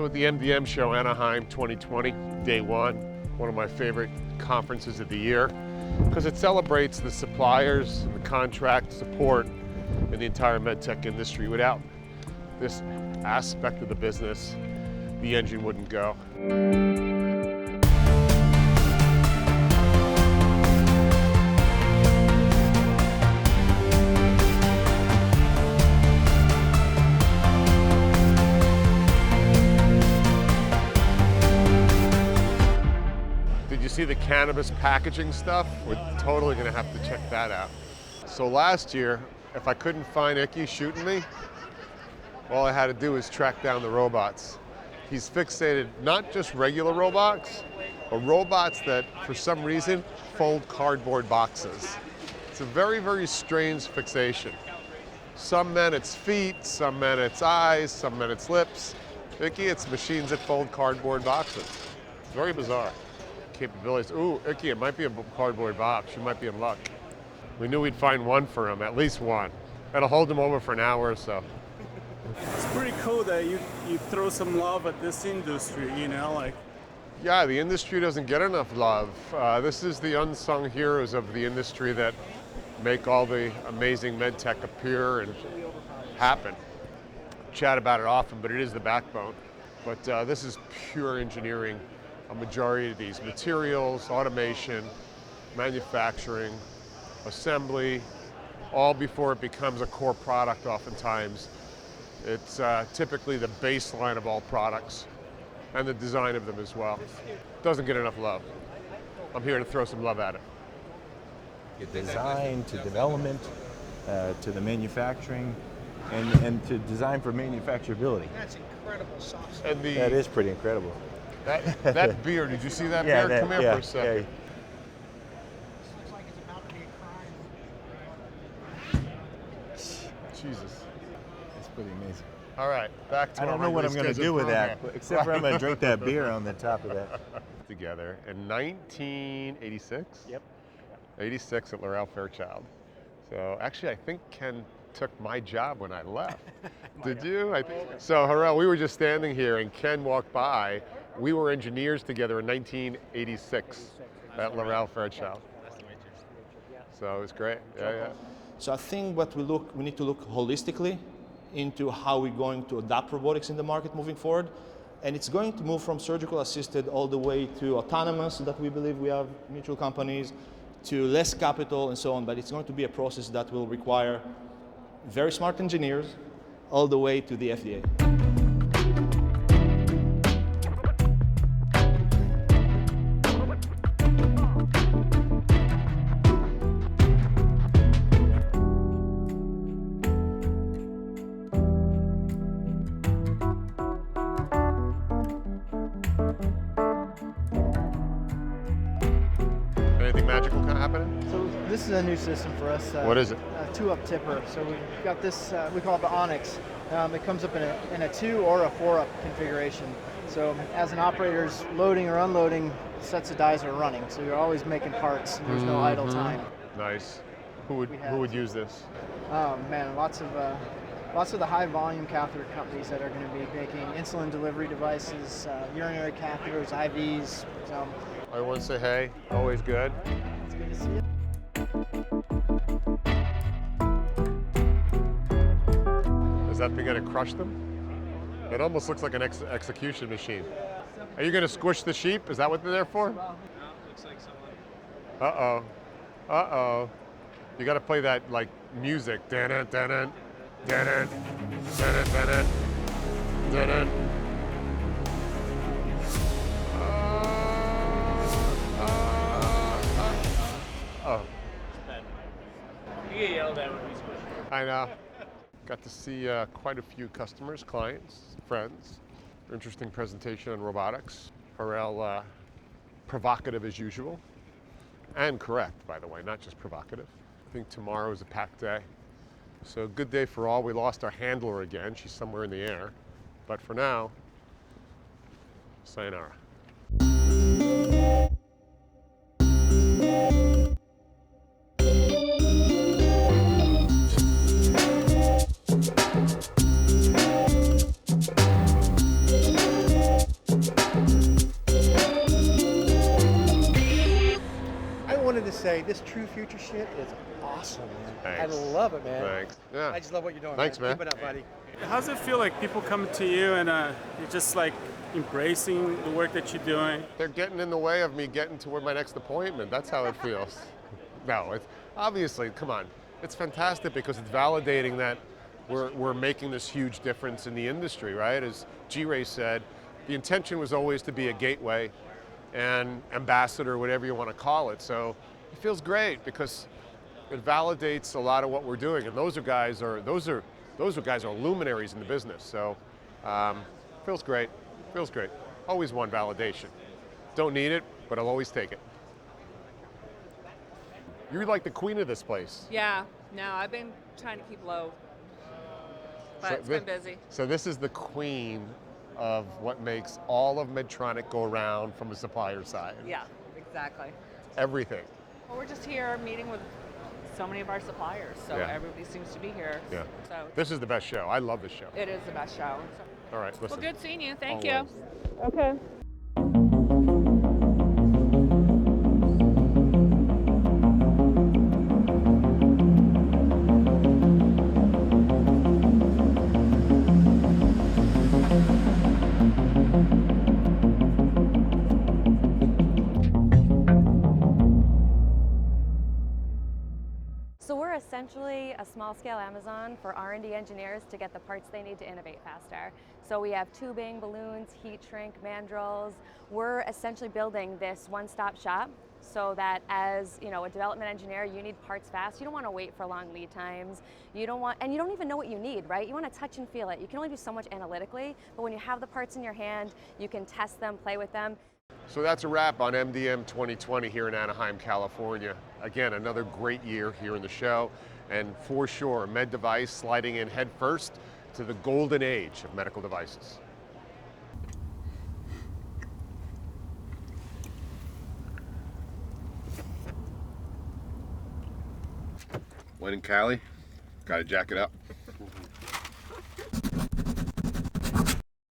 So at the MD&M show, Anaheim 2020, day one of my favorite conferences of the year, because it celebrates the suppliers and the contract support in the entire medtech industry. Without this aspect of the business, the engine wouldn't go. Did you see the cannabis packaging stuff? We're totally gonna have to check that out. So last year, if I couldn't find Icky shooting me, all I had to do was track down the robots. He's fixated not just regular robots, but robots that, for some reason, fold cardboard boxes. It's a very, very strange fixation. Some men it's feet, some men it's eyes, some men it's lips. Icky, it's machines that fold cardboard boxes. It's very bizarre. Capabilities. Ooh, Icky, it might be a cardboard box. You might be in luck. We knew we'd find one for him, at least one. That'll hold him over for an hour or so. It's pretty cool that you throw some love at this industry, you know, like. Yeah, the industry doesn't get enough love. This is the unsung heroes of the industry that make all the amazing med tech appear and happen. Chat about it often, but it is the backbone. But this is pure engineering. A majority of these materials, automation, manufacturing, assembly, all before it becomes a core product oftentimes. It's typically the baseline of all products and the design of them as well. Doesn't get enough love. I'm here to throw some love at it. Design to development, to the manufacturing, and to design for manufacturability. That's incredible sauce. And That is pretty incredible. that beer, did you see that Yeah, beer? Come here for a second. This looks like it's about to be a crime. Jesus. It's pretty amazing. All right, back to I don't know what I'm going to do with that, except for I'm going to drink that beer on the top of that. Together in 1986. Yep. 86 at Laurel Fairchild. So actually, I think Ken took my job when I left. Did you? So Harel, we were just standing here and Ken walked by. We were engineers together in 1986 at Laurel Fairchild. So it was great. Yeah. So I think what we need to look holistically into how we're going to adapt robotics in the market moving forward. And it's going to move from surgical assisted all the way to autonomous, that we believe we have mutual companies, to less capital and so on. But it's going to be a process that will require very smart engineers all the way to the FDA. Anything magical kind of happening? So this is a new system for us. What is it? A 2-up tipper. So we've got this, we call it the Onyx. It comes up in a 2 or a 4-up configuration. So as an operator's loading or unloading, sets of dies are running. So you're always making parts and there's no idle time. Nice. Who would use this? Oh man, lots of the high volume catheter companies that are going to be making insulin delivery devices, urinary catheters, IVs. So I want to say hey, always good. it's good to see you. Is that thing going to crush them? It almost looks like an execution machine. Are you going to squish the sheep? Is that what they're there for? No, looks like someone. Uh-oh. Uh-oh. You got to play that, like, music. Dun-dun, dun-dun, dun-dun, dun-dun, dun-dun, dun-dun. Oh. You get yelled at when we squish. I know. Got to see quite a few customers, clients, friends. Interesting presentation on robotics. Harel, provocative as usual. And correct, by the way, not just provocative. I think tomorrow is a packed day. So good day for all. We lost our handler again. She's somewhere in the air. But for now, sayonara. Hey, this true future shit is awesome, man. Thanks. I love it, man. Thanks. Yeah. I just love what you're doing. Thanks, man. Keep it up, buddy. How's it feel like people come to you and you're just like embracing the work that you're doing? They're getting in the way of me getting to where my next appointment. That's how it feels. No, it's obviously, come on. It's fantastic because it's validating that we're making this huge difference in the industry, right? As G-Ray said, the intention was always to be a gateway and ambassador, whatever you want to call it. So it feels great because it validates a lot of what we're doing. And those guys are luminaries in the business. So feels great. Feels great. Always want validation. Don't need it, but I'll always take it. You're like the queen of this place. Yeah, no, I've been trying to keep low, but it's been busy. So this is the queen of what makes all of Medtronic go around from a supplier side. Yeah, exactly. Everything. Well, we're just here meeting with so many of our suppliers, so Yeah. everybody seems to be here. Yeah. So This is the best show. I love this show. it is the best show. So, All right, well, listen. good seeing you. Thank Always. you. Okay. So we're essentially a small-scale Amazon for R&D engineers to get the parts they need to innovate faster. So we have tubing, balloons, heat shrink, mandrels. We're essentially building this one-stop shop so that as a development engineer, you need parts fast. You don't want to wait for long lead times. You don't even know what you need, right? You want to touch and feel it. You can only do so much analytically, but when you have the parts in your hand, you can test them, play with them. So that's a wrap on MDM 2020 here in Anaheim, California. Again, another great year here in the show, and for sure, med device sliding in head first to the golden age of medical devices. When in Cali, gotta jack it up.